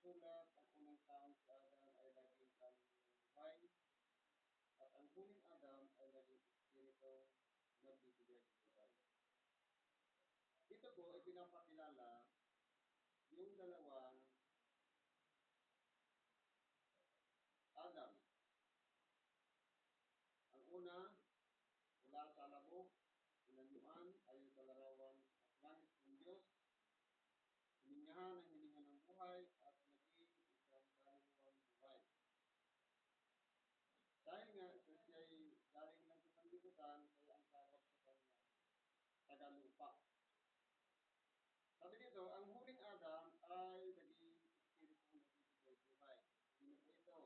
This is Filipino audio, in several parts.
nasusulat, ang unang taong si Adam ay naging kanin ng buhay, at ang huling Adam ay naging espiritu nagbibigay ng buhay. Dito po ay pinapakilala yung dalawang Adam. Ang una, mula sa labok, inanyuan, ayon sa larawan at langit ng Diyos, hiningahan ang hininga ng buhay at naging isang kaluluwang buhay. Dahil nga siya'y galing lang sa sanlibutan, kaya ang tawag sa kanya, tagalupa. Sabi dito, ang huling Adam ay naging espiritu na nagbibigay buhay. Sino po ito?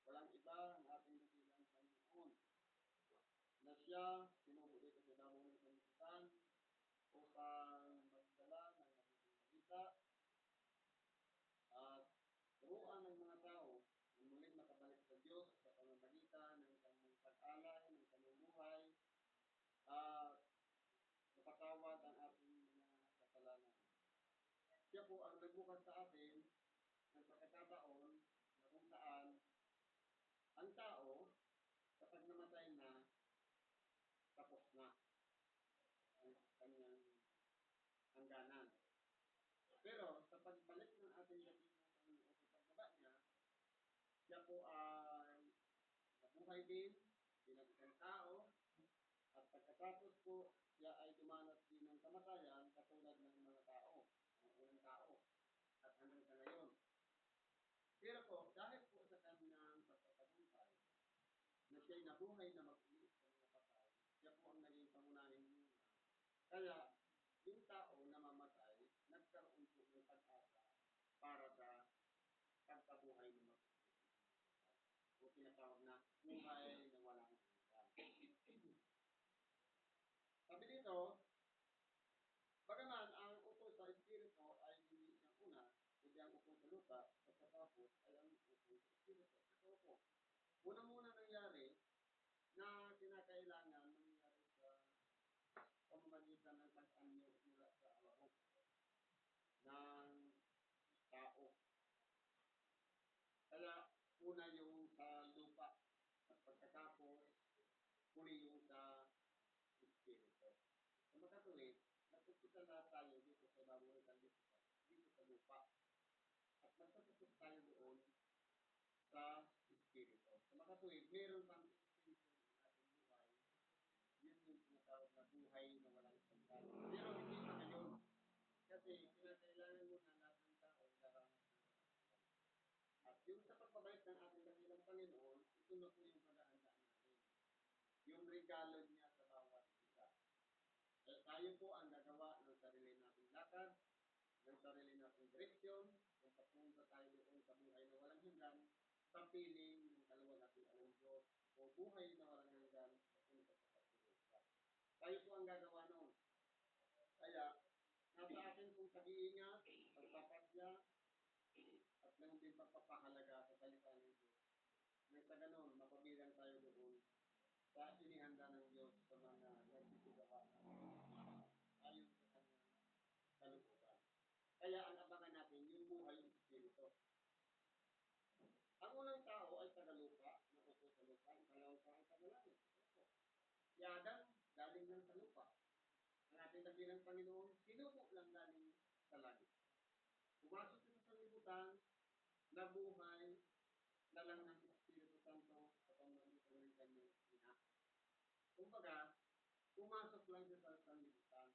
Walang iba ang ating dakilang Panginoon, na siya sinubo dito sa damo ng sanlibutan upang magdala ng nagiging balita at turuan ng mga tao na muling makabalik sa Diyos sa pamamagitan ng kanyang pag-alay, ng kanyang buhay, at mapatawad ang ating mga kasalanan. Siya po ang nagbukas sa atin ng pagkakataon na kung saan ang tao, kapag namatay na, tapos na ang kanyang hangganan. Pero sa pagbalik ng ating dakilang o sa pagbaba niya, siya po ay nabuhay din bilang isang tao, at pagkatapos po siya ay dumanas din ng kamatayan katulad ng mga tao, ng unang tao, at hanggang sa ngayon. Pero po, dahil po sa kanyang pagkatagumpay, na siya'y nabuhay na mag-ulit sa mga patay, siya po ang naging pangunahing muna. Kaya, yung tao na mamatay, nagkaroon po ng pag-asa para sa pagkabuhay ng mag-ulit. O tinatawag na buhay na walang hanggan. Sabi dito, bagaman ang ukol sa Espiritu ay hindi siyang una, kundi ang ukol sa lupa, pagkatapos ay ang ukol sa Espiritu. Ito po. Una-muna nangyari na kinakailangan nangyari sa pamamagitan ng pag-anyo mula sa alahok ng tao. Kaya una yung sa lupa at pagkatapos huli yung sa Espiritu. Sa makatuwid, nagpupita lahat tayo dito sa ibabaw ng sanlibutan, dito sa lupa. At nagpupita tayo doon sa Espiritu. Sa makatuwid, meron pang Espiritu ng ating buhay. Yun yung tinatawag na buhay na walang hanggan. Pero hindi pa ngayon. Kasi kinakailangan mo na lahat ng tao daranas ng kasalanan. At yung sa pagbabalik ng ating dakilang Panginoon, ito na po yung pag-aandaan natin. Yung regalo niya sa bawat isa. Eh, tayo po ang gagawa ng sarili nating lakad, ng sarili nating direksyon, kung papunta tayo doon sa buhay na walang hanggan, sa piling ng kaluwalhatian ng Diyos, o buhay na walang hanggan, papunta sa pagkulusan. Tayo po ang gagawa noon. Kaya, nasa atin pong pag-iingat, pagpapasya, at nang din pagpapahalaga sa salita ng Diyos. Nang sa ganon, mapabilang tayo doon sa inihanda ng Diyos sa mga nagsisigawa ayon sa kanyang kalooban. Kaya ang abangan natin yung buhay ng Espiritu. Ang unang tao ay tagalupa, nakupo sa lupa, ang pangalawang tao ay tagalangit. Si Adam, galing lang sa lupa. Ang ating dakilang Panginoon, sinubo lang galing sa langit. Pumasok siya sa sanlibutan, nabuhay, na lang ng Espiritu Santo sa pamamagitan ng kanyang ina. Kumbaga, pumasok lang siya sa sanlibutan.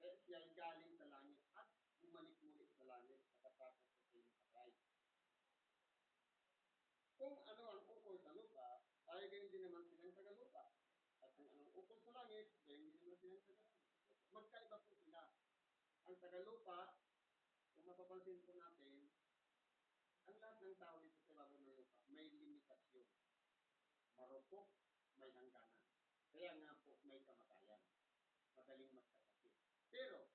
Kaya siya ay galing sa langit at bumalik muli sa langit pagkatapos sa kanyang patay. Kung ano ang ukol sa lupa, ay gayon din naman silang tagalupa. At kung anong ukol sa langit, gayon din naman silang tagalupa. Magkaiba po sila. Ang tagalupa, kung mapapansin po natin, ang lahat ng tao dito sa ibabaw ng lupa, may limitasyon. Marupok, may hangganan. Kaya nga po, may kamatayan. Madaling magkasakit. Pero,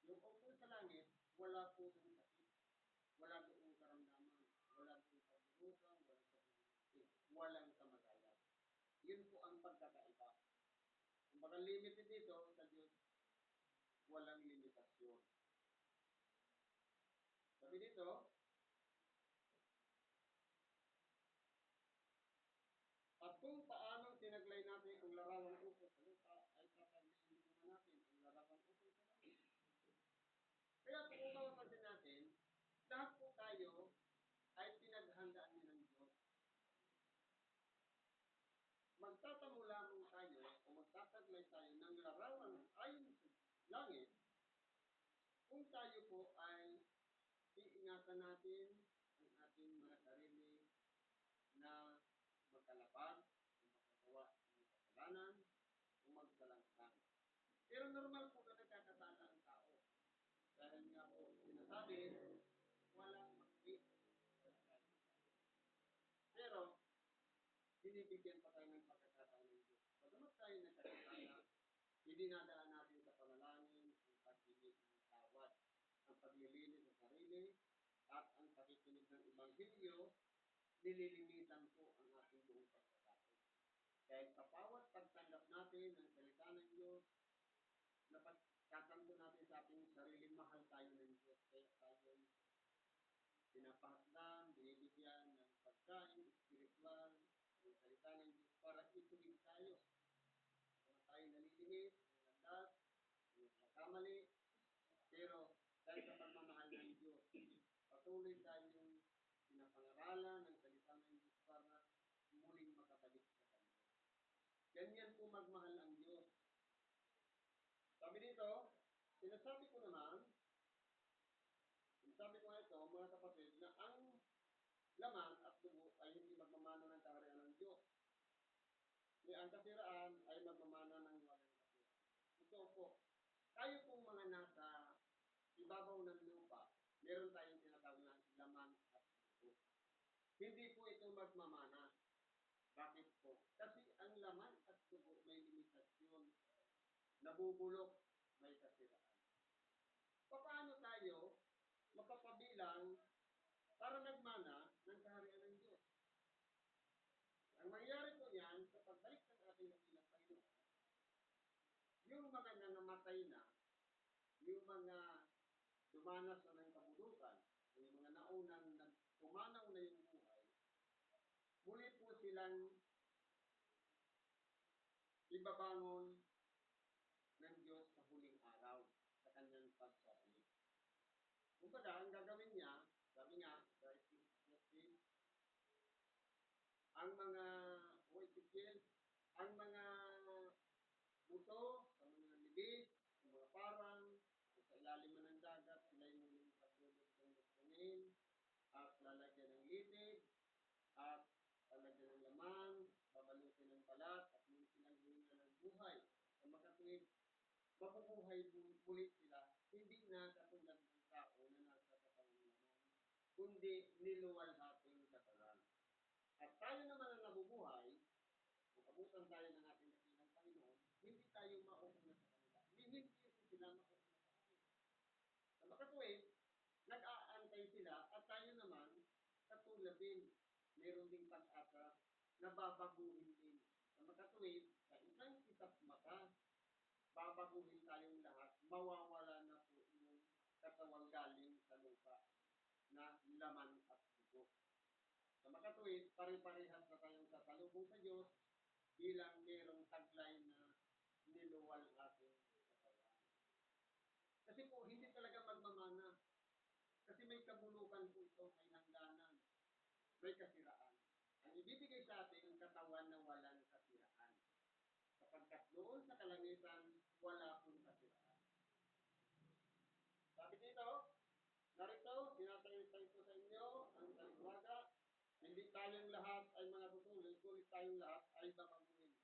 yung ukol sa langit, wala po yung sakit. Wala doong karamdaman. Wala doong kaburukan. Walang kaburukan. Walang kamatayan. Yun po ang pagkakaiba. Kung baka limited dito sa Diyos, walang limitasyon. Sa Sabi dito, at kung paanong tinaglay natin ang larawang ukol sa lupa, ay tataglayin din naman natin ang larawang ukol sa langit. Kaya kung mapapansin natin, lahat po tayo ay pinaghandaan din ng Diyos. Magtatamo lamang tayo o magtataglay tayo ng larawan ayon sa langit kung tayo po ay iingatan natin ang ating mga sarili na magkalapag o makagawa ng kasalanan o magsalangkang. Pero normal po na nagkakasala ang tao. Dahil nga po sinasabi, walang maklit. Pero, binibigyan pa tayo ng pagkakataon ng Diyos. Pagdamat tayo nagkakasala, idinadaan natin sa panalangin ang pagbibig ng tawad, ang paglilinis sa sarili, at ang pakikinig ng Ebanghelyo, nililinisan po ang ating buong pagkakataon. Dahil sa bawat pagtanggap natin ng salita ng Diyos, na pagkakanto natin sa ating sarili, mahal tayo ng Diyos. Kaya tayo pinapahasdan, binibigyan ng pagkain, spiritual, ng salita ng Diyos para ituloy tayo. Kung tayo nalilinis, nalandas, nagkamali, pero dahil sa pagmamahal ng Diyos, patuloy tayong pinapangaralan ng salita ng Diyos para muling makabalik sa Kanya. Ganyan po magmahal ang Diyos. Sabi dito, sinasabi ko nga ito, mga kapatid, na ang laman at dugo ay hindi magmamana ng kaharian ng Diyos. Ni ang kasiraan ay magmamana ng walang kasiraan. Ito po, tayo pong mga nasa ibabaw ng lupa, meron tayong tinatawag na laman at dugo. Hindi po ito magmamana. Bakit po? Kasi ang laman at dugo may limitasyon. Nabubulok, may kasiraan. Paano tayo mapapabilang para nagmana ng kaharian ng Diyos? Ang mangyari po yan, sa pagbalik ng ating nakilang Panginoon, yung mga nangamatay na, yung mga dumanas na ng kabulukan, yung mga naunang pumanaw na yung buhay, muli po silang ibabangon ng Diyos sa huling araw sa kanyang pagsabalik. Kumbaga, ang gagawin niya, sabi nga, sa Ezekiel, ang mga ang mga buto, sa mga libis, sa mga parang, sa ilalim ng dagat, sila yung muling pagdulog ng lupungin, at lalagyan ng litid, at lalagyan ng laman, babalutin ng balat, at muli silang hininga ng buhay. Sa makatuwid, mabubuhay muli sila, hindi na katulad ng tao na nasa katawan naman, kundi niluwalhating katawan. At tayo naman ang nabubuhay, kung abutan tayo ng ating dakilang Panginoon, hindi tayo mauuna sa kanila. Hindi sila mauuna sa atin. Sa makatuwid, nag-aantay sila at tayo naman, katulad din, meron ding pag-asa na babaguhin din. Sa makatuwid, sa isang kisap mata, babaguhin tayong lahat, mawawala na po yung katawang galing sa lupa na laman at dugo. Sa makatuwid, pare-parehas na tayong sasalubong sa Diyos bilang mayroong taglay na niluwal ating katawan. Kasi po, hindi talaga magmamana. Kasi may kabulukan po ito, may hangganan, may kasiraan. Ang ibibigay sa atin, ang katawan na walang kasiraan. Sapagkat doon sa kalangitan, wala pong kasiraan. Sabi dito, narito, sinasayang ko sa inyo ang taliwaga, hindi tayong lahat ay mga tutulong, kulit tayong lahat ay babaguhin.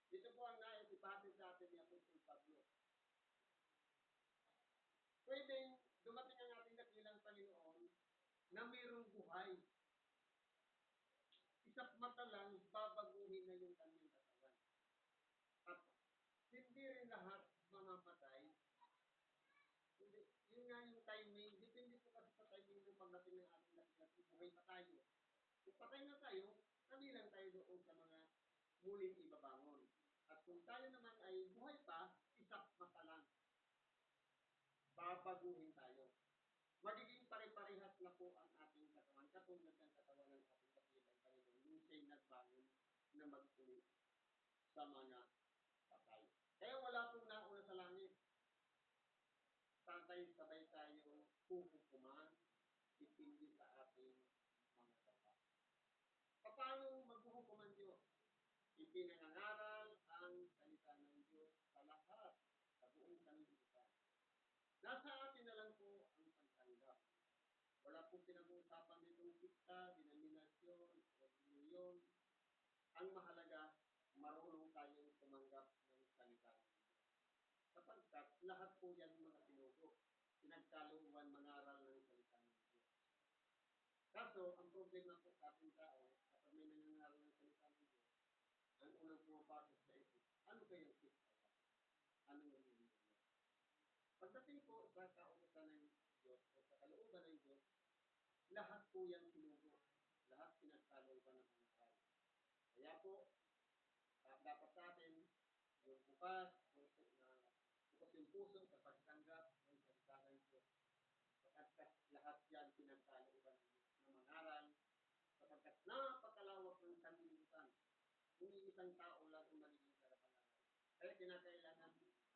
Ito po ang nais ipahati sa atin ni Apostol Pablo. Pwedeng dumating ang ating dakilang Panginoon na mayroong buhay. Isang mata lang, babaguhin na yung kanyang katawan. At hindi rin lahat mamamatay. Hindi, yun nga yung timing. Depende po kasi sa timing ng pagdating ng ating dakilang buhay pa tayo. Kung patay na tayo, kabilang tayo doon sa mga muling ibabangon. At kung tayo naman ay buhay pa, isang mata lang. Babaguhin tayo. magiging pare-parehas na po ang ating katawan, katulad ng katawan ng ating dakilang Panginoon, yung siya'y nagbangon na magtuli sa mga patay. Kaya wala pong nauna sa langit. Sabay-sabay tayo huhukuman, depende sa ating mga gawa. Paano maghuhukuman Diyos? Ipinangangaral ang salita ng Diyos sa lahat, sa buong sanlibutan. Nasa atin na lang po ang pagtanggap. Wala pong pinag-uusapan ditong sikta, denominasyon, reliyon. Ang mahalaga, marunong tayong tumanggap ng salita ng Diyos. Sapagkat lahat po yan mga tinugo, pinagkalooban mangaral ng salita ng Diyos. Kaso, ang problema po sa ating tao, kapag may nangangaral ng salita ng Diyos, ang unang pumapasok sa isip, ano kayang sikta yan? Ano yung reliyon? Pagdating po sa kautusan ng Diyos o sa kalooban ng Diyos, lahat po yan tinugo. Lahat pinagkalooban ng mangaral. Kaya po, dapat sa atin, yung bukas yung puso sa pagtanggap ng salita ng Diyos. Sapagkat lahat yan pinagkalooban ng mangaral. Sapagkat napakalawak ng sanlibutan. Kung isang tao lang ang magiging karapangaral. Kaya kinakailangan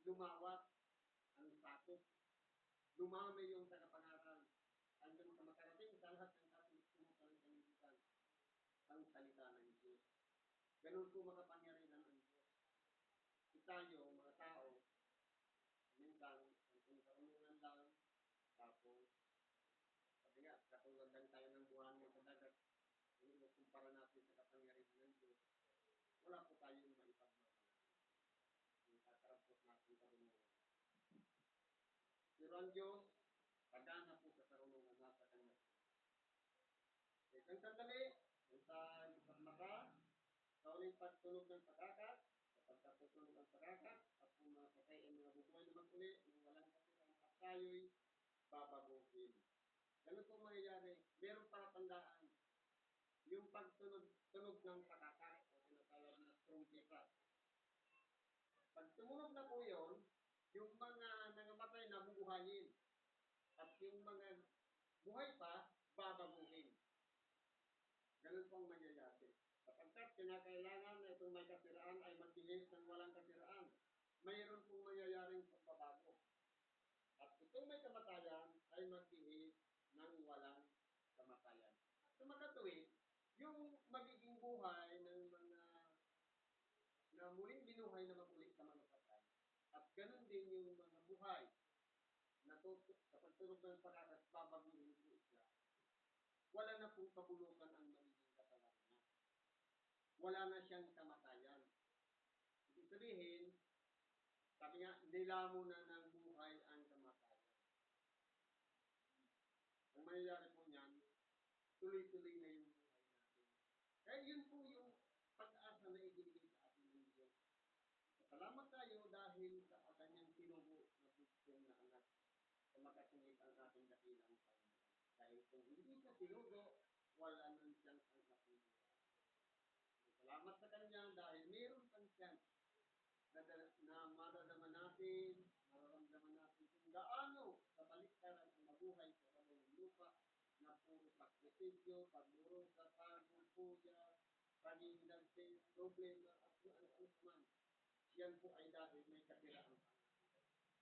lumawak ang sakop. Lumami yung tagapangaral. Hanggang sa makarating sa lahat ng ating sumusunod ng sanlibutan ang salita ng Diyos. Ganun po makapangyarihan ang Diyos. Tayo, mga tao, minsan, ang karunungan lang, tapos, sabi nga, katulad lang tayo ng buhangin sa dagat, kung kumpara natin sa kapangyarihan ng Diyos, wala po tayong maipagmamahal. Yung kakarampot natin karunungan. Pero ang Diyos, pagana po sa karunungan nasa kanya. Isang sandali, sa mata, sa uling pagtunog ng pagkakat, sa pagkatutunog ng pagkakat, at kung mga patay ay mga bubuhay na mag-uli, nung walang kasirang at tayo'y babaguhin. Ganun po mangyayari. Meron palatandaan. Yung pagtunog ng pagkakat, o tinatawag na trumpeta. Pag tumunog na po yun, yung mga nangamatay na bubuhayin. At yung mga buhay pa, babaguhin. Ganun pong mangyayari. Sapagkat kinakailangan na itong may kasiraan ay magbihis ng walang kasiraan. Mayroon pong mangyayaring pagbabago. At itong may kamatayan ay magbihis ng walang kamatayan. Sa makatuwid, yung magiging buhay ng mga na muling binuhay na mag-uli sa mga patay. At ganun din yung mga buhay na sa pagtunog ng pagkakas, babaguhin po siya. Wala na pong kabulukan ang magiging katawan niya. Wala na siyang kamatayan. Ibig sabihin, sabi nga, nilamo na ng buhay ang kamatayan. Ang mangyayari po niyan, tuloy-tuloy na yung buhay natin. Kaya yun po yung pag-asa na ibinigay sa atin ng Diyos. Salamat tayo dahil sa kanyang tinubo na bugtong na anak sa makasungit ang ating dakilang Panginoon. Dahil kung hindi siya tinubo, wala nang siyang ang kapulitan. Salamat sa kanya dahil mayroon pang chance na madadama natin, mararamdaman natin kung gaano sa baliktaran ang mabuhay sa kamay lupa na puro sakripisyo, pagdurusa, pagod, puya, pag-indagsis, problema, at kung ano man. Yan po ay dahil may kasiraan.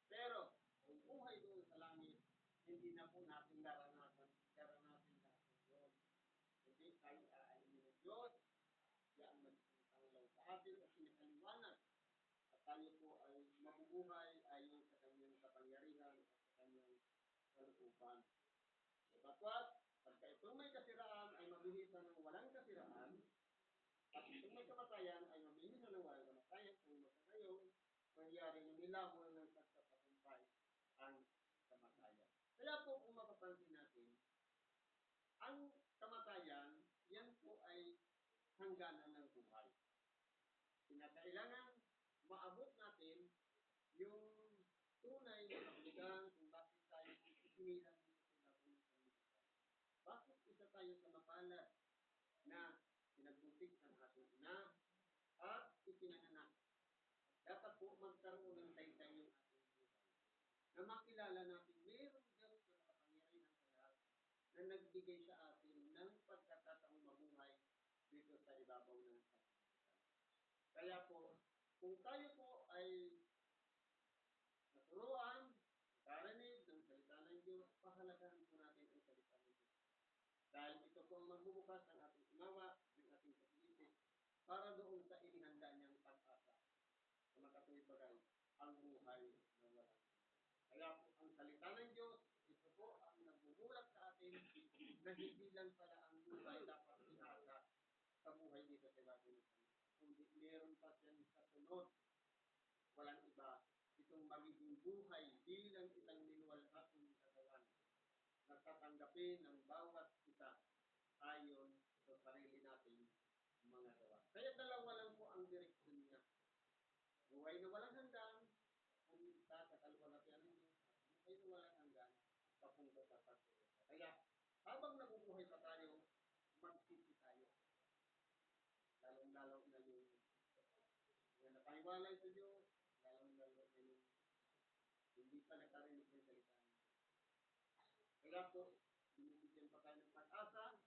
Pero, kung buhay doon sa langit, hindi na po natin naranasan lahat yun. Hindi tayo aalimin ng Diyos, yan magiging pangalaw sa atin at sinakaliwanag. At tayo po ay mabubuhay ayon sa kanyang kapangyarihan at sa kanyang kalooban. Sapagkat, pagka itong may kasiraan ay mabihisan ng walang kasiraan, at itong may kamatayan ay mabihisan ng walang kamatayan, kung magkakayon, mangyari yung nilamo ng pagkatagumpay ang kamatayan. Kaya po kung mapapansin natin, ang kamatayan, yan po ay hangganan ng buhay. Kinakailangan maabot natin yung tunay na kahulugan kung bakit tayo isinilang sa labong ng sanlibutan. Bakit isa tayo sa mapalad na pinagbuntis ng ating ina at ipinanganak. Dapat po magkaroon ng taytay yung ating buhay. Na makilala natin mayroong Diyos na makapangyarihan na nagbigay sa atin ng pagkakataong mabuhay dito sa ibabaw ng sanlibutan. Kaya po, kung tayo po ay naturuan, nakarinig ng salita ng Diyos, pahalagahan po natin ang salita ng Diyos. Dahil ito po ang magbubukas ng ating unawa, ng ating pag-iisip, para doon sa inihanda niyang pag-asa. Sa makatuwid bagay, ang buhay ng walang. Kaya po, ang salita ng Diyos, ito po ang nagbubulat sa atin na hindi lang pala ang buhay dapat inasa sa buhay dito sa ibabaw ng sanlibutan. Kundi meron pa siyang kasunod, walang iba, itong magiging buhay bilang isang ninuwalhatong katawan na tatanggapin ng bawat isa ayon sa sarili nating mga gawa. Kaya dalawa lang po ang direksyon niya. Buhay na walang hanggan, kung isa sa kaluwalhatian ng Diyos, buhay na walang hanggan, papunta sa pagkakita. Kaya, habang nabubuhay pa tayo, magsisi tayo. Lalong-lalo na yung napahiwalay sa Diyos, lalong-lalo na yung hindi pa nakarinig ng salita. Kaya po, binibigyan pa tayo ng pag-asa,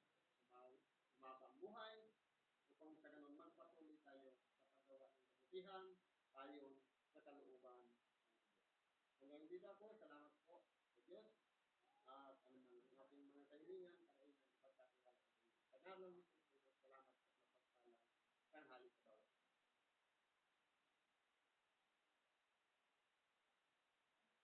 umaba ang buhay, upang sa ganun magpatuloy tayo sa paggawa ng kabutihan, ayon sa kalooban ng Diyos. Hanggang dito po, salamat po sa Diyos at ang ating mga kailangan ay ipagkatiwala sa Diyos.